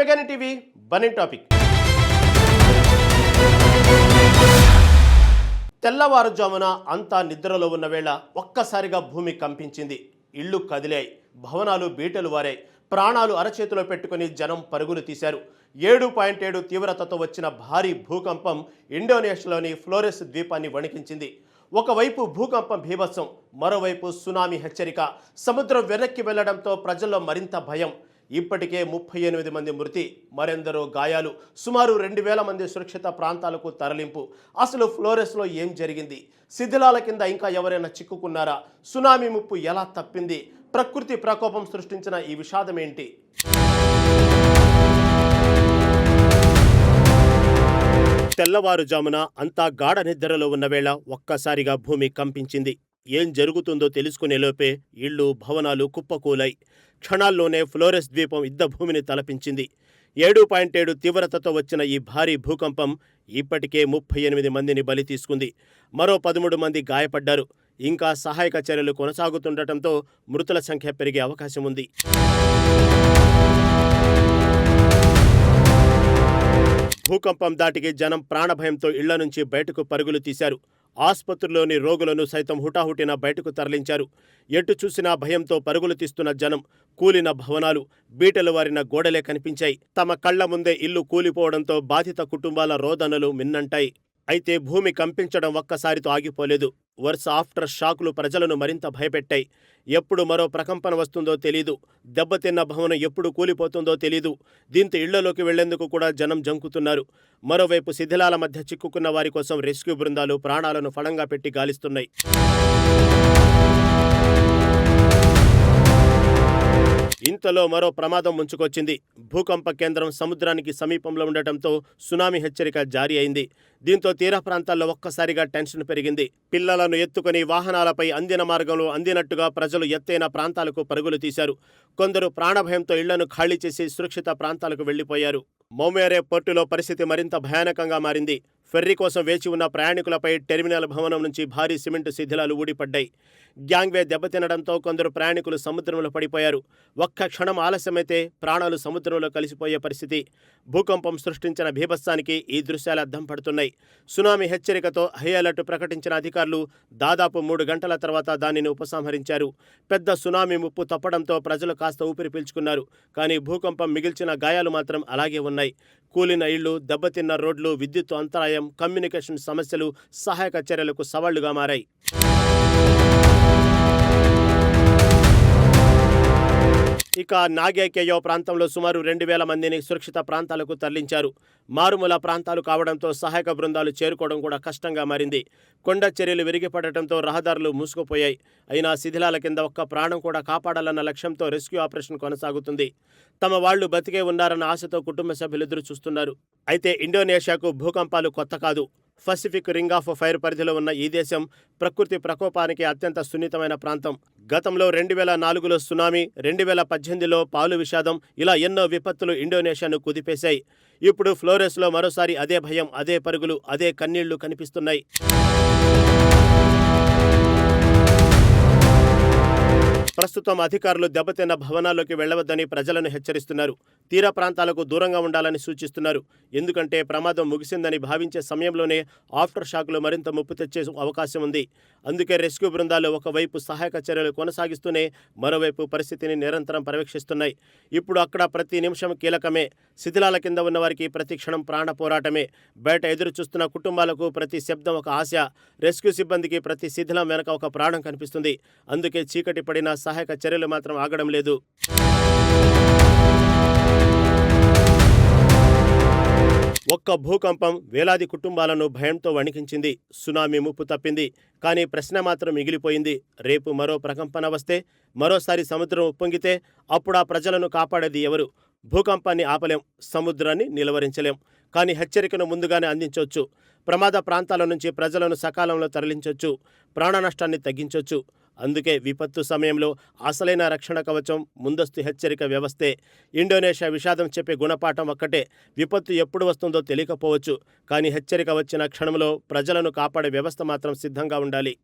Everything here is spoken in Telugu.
మెగాని టీవీ బర్నింగ్ టాపిక్. తెల్లవారుజామున అంతా నిద్రలో ఉన్న వేళ ఒక్కసారిగా భూమి కంపించింది. ఇళ్లు కదిలాయి, భవనాలు బీటలు వారాయి, ప్రాణాలు అరచేతిలో పెట్టుకుని జనం పరుగులు తీశారు. 7.7 తీవ్రతతో వచ్చిన భారీ భూకంపం ఇండోనేషియాలోని ఫ్లోరెస్ ద్వీపాన్ని వణికించింది. ఒకవైపు భూకంపం భీభత్సం, మరోవైపు సునామీ హెచ్చరిక. సముద్రం వెనక్కి వెళ్లడంతో ప్రజల్లో మరింత భయం. ఇప్పటికే 38 మంది మృతి, మరెందరో గాయాలు. సుమారు 2000 మంది సురక్షిత ప్రాంతాలకు తరలింపు. అసలు ఫ్లోరెస్లో ఏం జరిగింది? శిథిలాల కింద ఇంకా ఎవరైనా చిక్కుకున్నారా? సునామీ ముప్పు ఎలా తప్పింది? ప్రకృతి ప్రకోపం సృష్టించిన ఈ విషాదం ఏంటి? తెల్లవారుజామున అంతా గాఢ నిద్రలో ఉన్న వేళ ఒక్కసారిగా భూమి కంపించింది. ఏం జరుగుతుందో తెలుసుకునేలోపే ఇళ్లు, భవనాలు కుప్పకూలాయి. క్షణాల్లోనే ఫ్లోరెస్ ద్వీపం యుద్ధభూమిని తలపించింది. 7.7 తీవ్రతతో వచ్చిన ఈ భారీ భూకంపం ఇప్పటికే 38 మందిని బలి తీసుకుంది. మరో 13 మంది గాయపడ్డారు. ఇంకా సహాయక చర్యలు కొనసాగుతుండటంతో మృతుల సంఖ్య పెరిగే అవకాశం ఉంది. భూకంపం దాటికి జనం ప్రాణభయంతో ఇళ్ల నుంచి బయటకు పరుగులు తీశారు. ఆసుపత్రిలోని రోగులను సైతం హుటాహుటిన బయటకు తరలించారు. ఎటు చూసినా భయంతో పరుగులు తీస్తున్న జనం. కూలిన భవనాలు, బీటలు వారిన గోడలే కనిపించాయి. తమ కళ్ల ముందే ఇల్లు కూలిపోవడంతో బాధిత కుటుంబాల రోదనలు మిన్నంటాయి. అయితే భూమి కంపించడం ఒక్కసారితో ఆగిపోలేదు. వరుస ఆఫ్టర్ షాకులు ప్రజలను మరింత భయపెట్టాయి. ఎప్పుడు మరో ప్రకంపన వస్తుందో తెలీదు. దెబ్బతిన్న భవనం ఎప్పుడు కూలిపోతుందో తెలీదు. దీంతో ఇళ్లలోకి వెళ్లేందుకు కూడా జనం జంకుతున్నారు. మరోవైపు శిథిలాల మధ్య చిక్కుకున్న వారి కోసం రెస్క్యూ బృందాలు ప్రాణాలను ఫలంగా పెట్టి గాలిస్తున్నాయి. ఇంతలో మరో ప్రమాదం ముంచుకొచ్చింది. భూకంప కేంద్రం సముద్రానికి సమీపంలో ఉండటంతో సునామీ హెచ్చరిక జారీ అయింది. దీంతో తీర ప్రాంతాల్లో ఒక్కసారిగా టెన్షన్ పెరిగింది. పిల్లలను ఎత్తుకుని వాహనాలపై అందిన మార్గంలో అందినట్టుగా ప్రజలు ఎత్తైన ప్రాంతాలకు పరుగులు తీశారు. కొందరు ప్రాణభయంతో ఇళ్లను ఖాళీ చేసి సురక్షిత ప్రాంతాలకు వెళ్లిపోయారు. మౌమేరే పోర్టులో పరిస్థితి మరింత భయానకంగా మారింది. ఫెర్రీ కోసం వేచి ఉన్న ప్రయాణికులపై టెర్మినల్ భవనం నుంచి భారీ సిమెంటు శిథిలాలు ఊడిపడ్డాయి. గ్యాంగ్వే దెబ్బతినడంతో కొందరు ప్రయాణికులు సముద్రంలో పడిపోయారు. ఒక్క క్షణం ఆలస్యమైతే ప్రాణాలు సముద్రంలో కలిసిపోయే పరిస్థితి. భూకంపం సృష్టించిన బీభత్సానికి ఈ దృశ్యాలు అద్దం పడుతున్నాయి. సునామీ హెచ్చరికతో హై అలర్ట్ ప్రకటించిన అధికారులు దాదాపు 3 గంటల తర్వాత దానిని ఉపసంహరించారు. పెద్ద సునామీ ముప్పు తప్పడంతో ప్రజలు కాస్త ఊపిరి పీల్చుకున్నారు. కానీ భూకంపం మిగిల్చిన గాయాలు మాత్రం అలాగే ఉన్నాయి. కూలిన ఇళ్లు, దెబ్బతిన్న రోడ్లు, విద్యుత్ అంతరాయం, కమ్యూనికేషన్ సమస్యలు సహాయక చర్యలకు సవాళ్లుగా మారాయి. ఇక నాగేకేయో ప్రాంతంలో సుమారు 2000 మందిని సురక్షిత ప్రాంతాలకు తరలించారు. మారుమూల ప్రాంతాలు కావడంతో సహాయక బృందాలు చేరుకోవడం కూడా కష్టంగా మారింది. కొండ చర్యలు విరిగిపడటంతో రహదారులు మూసుకుపోయాయి. అయినా శిథిలాల కింద ఒక్క ప్రాణం కూడా కాపాడాలన్న లక్ష్యంతో రెస్క్యూ ఆపరేషన్ కొనసాగుతుంది. తమ వాళ్లు బతికే ఉన్నారన్న ఆశతో కుటుంబ సభ్యులు ఎదురు చూస్తున్నారు. అయితే ఇండోనేషియాకు భూకంపాలు కొత్త కాదు. పసిఫిక్ రింగ్ ఆఫ్ ఫైర్ పరిధిలో ఉన్న ఈ దేశం ప్రకృతి ప్రకోపానికి అత్యంత సున్నితమైన ప్రాంతం. గతంలో 2004లో సునామీ, 2018లో పాలు విషాదం, ఇలా ఎన్నో విపత్తులు ఇండోనేషియాను కుదిపేశాయి. ఇప్పుడు ఫ్లోరెస్లో మరోసారి అదే భయం, అదే పరుగులు, అదే కన్నీళ్లు కనిపిస్తున్నాయి. ప్రస్తుతం అధికారులు దెబ్బతిన్న భవనాల్లోకి వెళ్లవద్దని ప్రజలను హెచ్చరిస్తున్నారు. తీర ప్రాంతాలకు దూరంగా ఉండాలని సూచిస్తున్నారు. ఎందుకంటే ప్రమాదం ముగిసిందని భావించే సమయంలోనే ఆఫ్టర్ షాక్లు మరింత ముప్పు తెచ్చే అవకాశం ఉంది. అందుకే రెస్క్యూ బృందాలు ఒకవైపు సహాయక చర్యలు కొనసాగిస్తూనే మరోవైపు పరిస్థితిని నిరంతరం పర్యవేక్షిస్తున్నాయి. ఇప్పుడు అక్కడ ప్రతి నిమిషం కీలకమే. శిథిలాల కింద ఉన్న వారికి ప్రతి క్షణం ప్రాణ పోరాటమే. బయట ఎదురు చూస్తున్న కుటుంబాలకు ప్రతి శబ్దం ఒక ఆశ. రెస్క్యూ సిబ్బందికి ప్రతి శిథిలం వెనక ఒక ప్రాణం కనిపిస్తుంది. అందుకే చీకటి పడిన సహాయక చర్యలు మాత్రం ఆగడం లేదు. ఒక్క భూకంపం వేలాది కుటుంబాలను భయంతో వణికించింది. సునామీ ముప్పు తప్పింది. కానీ ప్రశ్న మాత్రం మిగిలిపోయింది. రేపు మరో ప్రకంపన వస్తే, మరోసారి సముద్రం ఉప్పొంగితే అప్పుడు ఆ ప్రజలను కాపాడేది ఎవరు? భూకంపాన్ని ఆపలేం, సముద్రాన్ని నిలువరించలేం. కానీ హెచ్చరికను ముందుగానే అందించవచ్చు. ప్రమాద ప్రాంతాల నుంచి ప్రజలను సకాలంలో తరలించవచ్చు. ప్రాణ నష్టాన్ని తగ్గించవచ్చు. అందుకే విపత్తు సమయంలో అసలైన రక్షణ కవచం ముందస్తు హెచ్చరిక వ్యవస్థే. ఇండోనేషియా విషాదం చెప్పే గుణపాఠం ఒక్కటే. విపత్తు ఎప్పుడు వస్తుందో తెలియకపోవచ్చు, కానీ హెచ్చరిక వచ్చిన క్షణంలో ప్రజలను కాపాడే వ్యవస్థ మాత్రం సిద్ధంగా ఉండాలి.